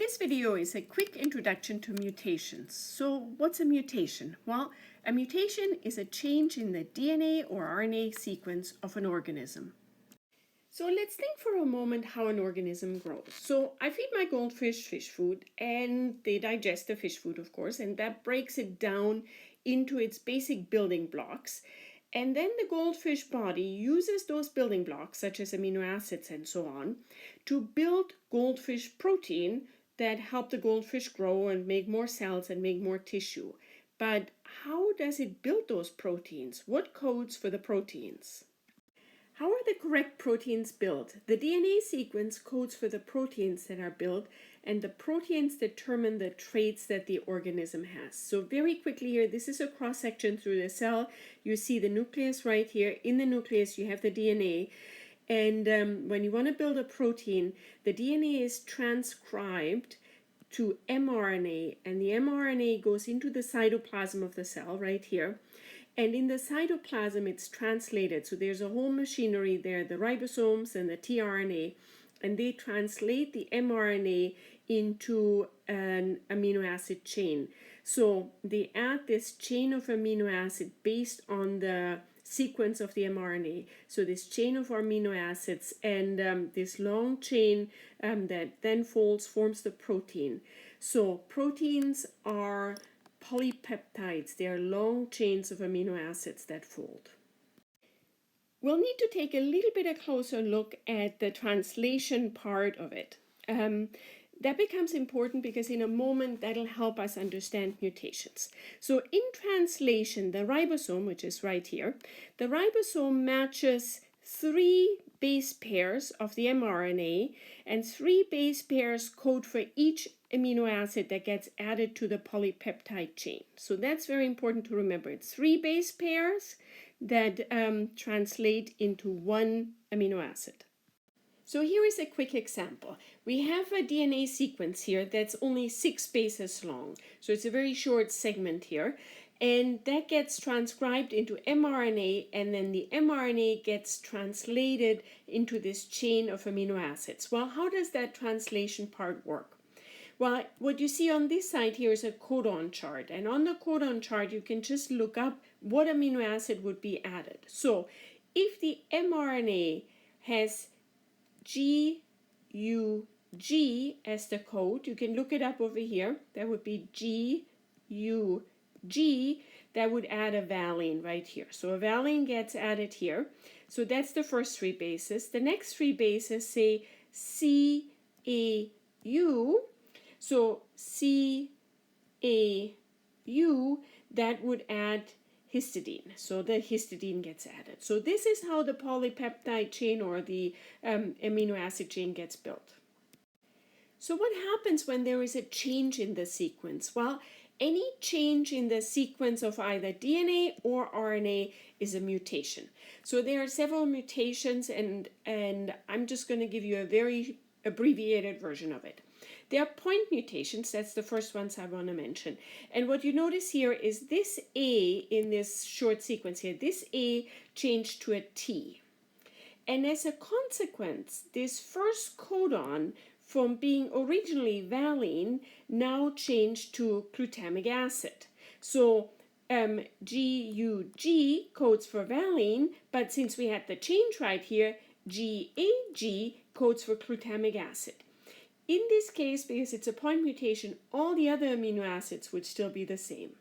This video is a quick introduction to mutations. So what's a mutation? Well, a mutation is a change in the DNA or RNA sequence of an organism. So let's think for a moment how an organism grows. So I feed my goldfish fish food and they digest the fish food, of course, and that breaks it down into its basic building blocks. And then the goldfish body uses those building blocks, such as amino acids and so on, to build goldfish protein that help the goldfish grow and make more cells and make more tissue. But how does it build those proteins? What codes for the proteins? How are the correct proteins built? The DNA sequence codes for the proteins that are built, and the proteins determine the traits that the organism has. So very quickly here, this is a cross-section through the cell. You see the nucleus right here. In the nucleus, you have the DNA. And when you want to build a protein, the DNA is transcribed to mRNA, and the mRNA goes into the cytoplasm of the cell right here. And in the cytoplasm, it's translated. So there's a whole machinery there, the ribosomes and the tRNA, and they translate the mRNA into an amino acid chain. So they add this chain of amino acid based on the sequence of the mRNA. So this chain of amino acids and this long chain that then folds forms the protein. So proteins are polypeptides. They are long chains of amino acids that fold. We'll need to take a little bit a closer look at the translation part of it. That becomes important because in a moment that'll help us understand mutations. So in translation, the ribosome, which is right here, the ribosome matches 3 base pairs of the mRNA, and 3 base pairs code for each amino acid that gets added to the polypeptide chain. So that's very important to remember. It's 3 base pairs that translate into 1 amino acid. So here is a quick example. We have a DNA sequence here that's only 6 bases long. So it's a very short segment here. And that gets transcribed into mRNA, and then the mRNA gets translated into this chain of amino acids. Well, how does that translation part work? Well, what you see on this side here is a codon chart. And on the codon chart, you can just look up what amino acid would be added. So if the mRNA has GUG as the code, you can look it up over here. That would be GUG. That would add a valine right here. So a valine gets added here. So that's the first 3 bases. The next 3 bases say CAU. So CAU, that would add histidine. So the histidine gets added. So this is how the polypeptide chain or the amino acid chain gets built. So what happens when there is a change in the sequence? Well, any change in the sequence of either DNA or RNA is a mutation. So there are several mutations, and I'm just going to give you a very abbreviated version of it. There are point mutations. That's the first ones I want to mention. And what you notice here is this A in this short sequence here, this A changed to a T. And as a consequence, this first codon from being originally valine now changed to glutamic acid. So GUG codes for valine, but since we had the change right here, GAG codes for glutamic acid. In this case, because it's a point mutation, all the other amino acids would still be the same.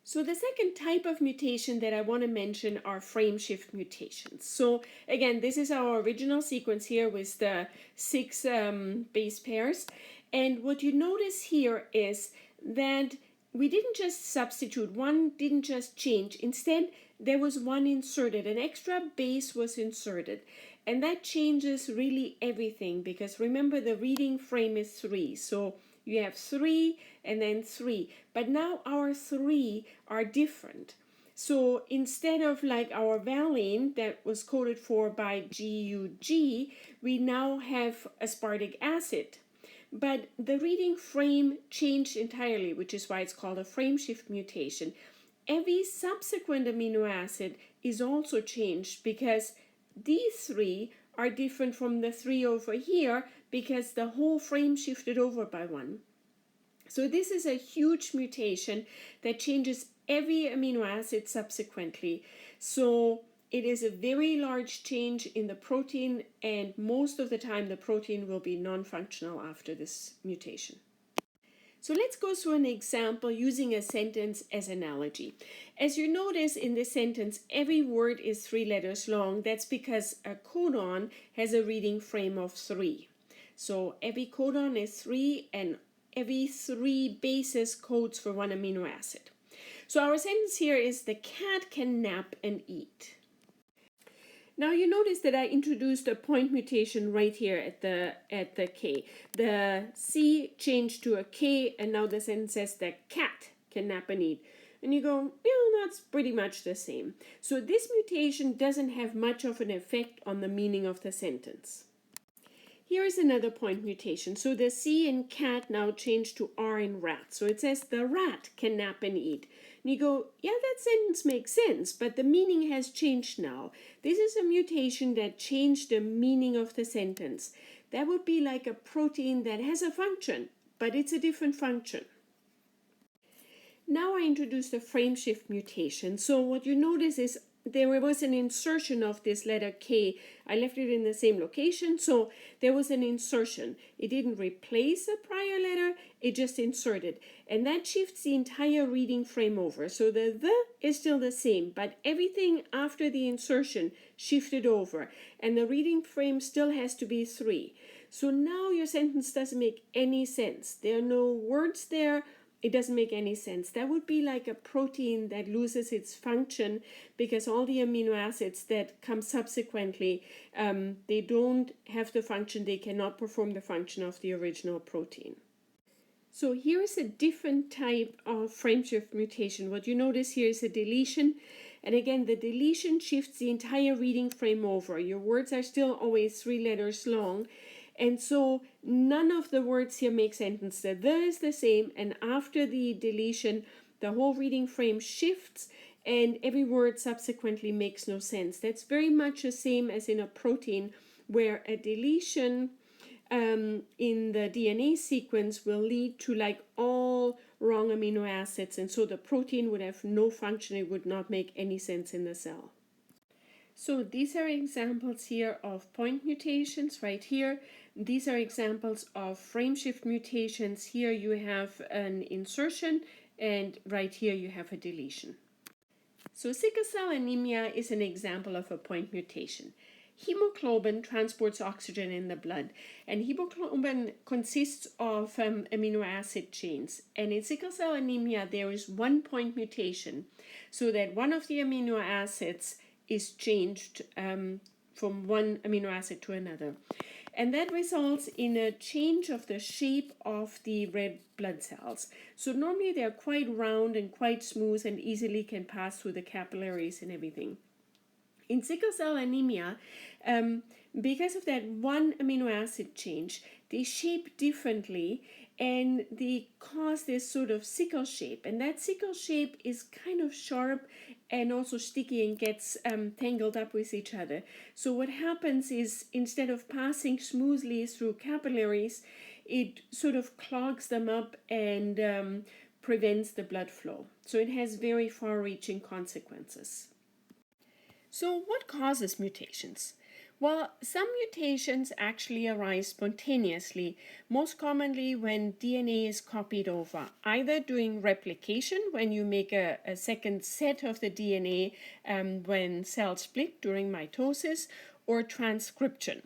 So the second type of mutation that I want to mention are frame shift mutations. So again, this is our original sequence here with the 6 base pairs. And what you notice here is that we didn't just substitute, one didn't just change. Instead, there was one inserted, an extra base was inserted. And that changes really everything because remember the reading frame is 3. So you have 3 and then 3. But now our 3 are different. So instead of like our valine that was coded for by GUG, we now have aspartic acid. But the reading frame changed entirely, which is why it's called a frame shift mutation. Every subsequent amino acid is also changed because these 3 are different from the 3 over here because the whole frame shifted over by one. So this is a huge mutation that changes every amino acid subsequently. So it is a very large change in the protein, and most of the time the protein will be non-functional after this mutation. So let's go through an example using a sentence as analogy. As you notice in this sentence, every word is 3 letters long. That's because a codon has a reading frame of 3. So every codon is 3, and every 3 bases codes for one amino acid. So our sentence here is the cat can nap and eat. Now you notice that I introduced a point mutation right here at the K. The C changed to a K, and now the sentence says the cat can nap and eat. And you go, that's pretty much the same. So this mutation doesn't have much of an effect on the meaning of the sentence. Here is another point mutation. So the C in cat now changed to R in rat. So it says the rat can nap and eat. And you go, that sentence makes sense, but the meaning has changed now. This is a mutation that changed the meaning of the sentence. That would be like a protein that has a function, but it's a different function. Now I introduced the frame shift mutation. So what you notice is there was an insertion of this letter K. I left it in the same location, so there was an insertion. It didn't replace a prior letter, it just inserted. And that shifts the entire reading frame over. So the is still the same, but everything after the insertion shifted over. And the reading frame still has to be 3. So now your sentence doesn't make any sense. There are no words there. It doesn't make any sense. That would be like a protein that loses its function because all the amino acids that come subsequently, they don't have the function, they cannot perform the function of the original protein. So here is a different type of frame shift mutation. What you notice here is a deletion. And again, the deletion shifts the entire reading frame over. Your words are still always 3 letters long. And so none of the words here make sentence. The is the same, and after the deletion, the whole reading frame shifts, and every word subsequently makes no sense. That's very much the same as in a protein, where a deletion in the DNA sequence will lead to like all wrong amino acids, and so the protein would have no function. It would not make any sense in the cell. So these are examples here of point mutations right here. These are examples of frame shift mutations. Here you have an insertion, and right here you have a deletion. So sickle cell anemia is an example of a point mutation. Hemoglobin transports oxygen in the blood, and hemoglobin consists of amino acid chains. And in sickle cell anemia, there is one point mutation, so that one of the amino acids is changed from one amino acid to another. And that results in a change of the shape of the red blood cells. So normally they're quite round and quite smooth and easily can pass through the capillaries and everything. In sickle cell anemia, because of that one amino acid change, they shape differently and they cause this sort of sickle shape. And that sickle shape is kind of sharp and also sticky and gets tangled up with each other. So what happens is, instead of passing smoothly through capillaries, it sort of clogs them up and prevents the blood flow. So it has very far-reaching consequences. So what causes mutations? Well, some mutations actually arise spontaneously, most commonly when DNA is copied over, either during replication, when you make a second set of the DNA when cells split during mitosis, or transcription.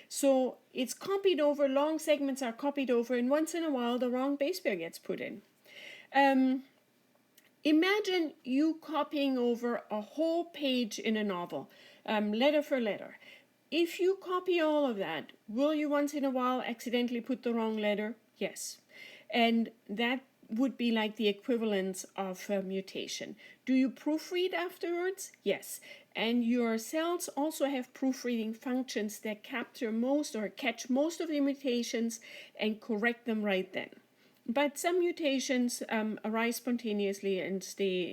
So it's copied over, long segments are copied over, and once in a while the wrong base pair gets put in. Imagine you copying over a whole page in a novel, letter for letter. If you copy all of that, will you once in a while accidentally put the wrong letter? Yes. And that would be like the equivalence of a mutation. Do you proofread afterwards? Yes. And your cells also have proofreading functions that capture most or catch most of the mutations and correct them right then. But some mutations arise spontaneously and stay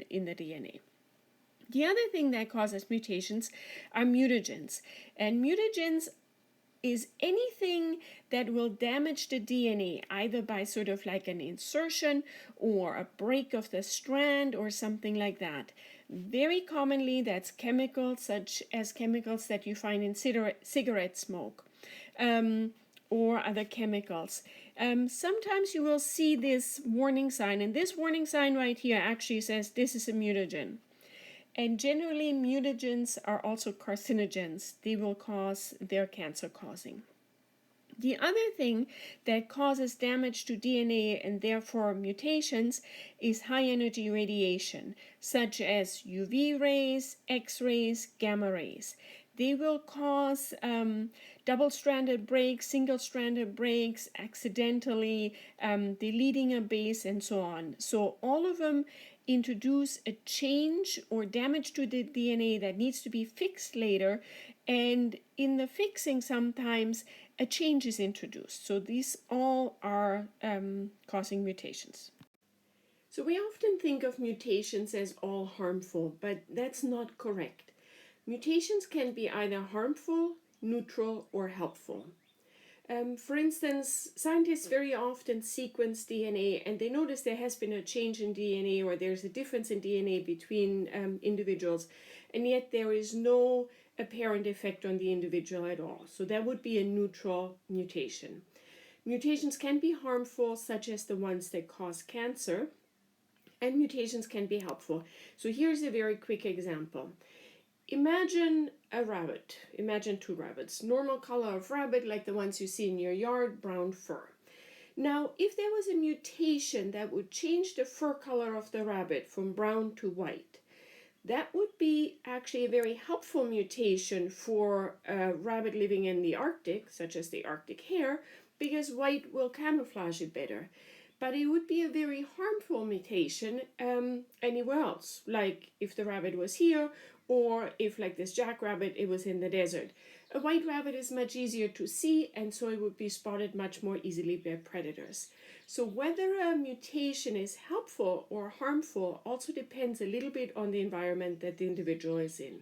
in the DNA. The other thing that causes mutations are mutagens. And mutagens is anything that will damage the DNA, either by sort of like an insertion or a break of the strand or something like that. Very commonly, that's chemicals such as chemicals that you find in cigarette smoke. Or other chemicals. Sometimes you will see this warning sign, and this warning sign right here actually says this is a mutagen. And generally, mutagens are also carcinogens. They're cancer causing. The other thing that causes damage to DNA and therefore mutations is high energy radiation, such as UV rays, X-rays, gamma rays. They will cause double-stranded breaks, single-stranded breaks, accidentally deleting a base, and so on. So all of them introduce a change or damage to the DNA that needs to be fixed later, and in the fixing sometimes a change is introduced. So these all are causing mutations. So we often think of mutations as all harmful, but that's not correct. Mutations can be either harmful, neutral, or helpful. For instance, scientists very often sequence DNA and they notice there has been a change in DNA or there's a difference in DNA between individuals, and yet there is no apparent effect on the individual at all. So that would be a neutral mutation. Mutations can be harmful, such as the ones that cause cancer, and mutations can be helpful. So here's a very quick example. Imagine a rabbit. Imagine two rabbits. Normal color of rabbit, like the ones you see in your yard, brown fur. Now, if there was a mutation that would change the fur color of the rabbit from brown to white, that would be actually a very helpful mutation for a rabbit living in the Arctic, such as the Arctic hare, because white will camouflage it better. But it would be a very harmful mutation anywhere else, like if the rabbit was here, or if, like this jackrabbit, it was in the desert. A white rabbit is much easier to see, and so it would be spotted much more easily by predators. So whether a mutation is helpful or harmful also depends a little bit on the environment that the individual is in.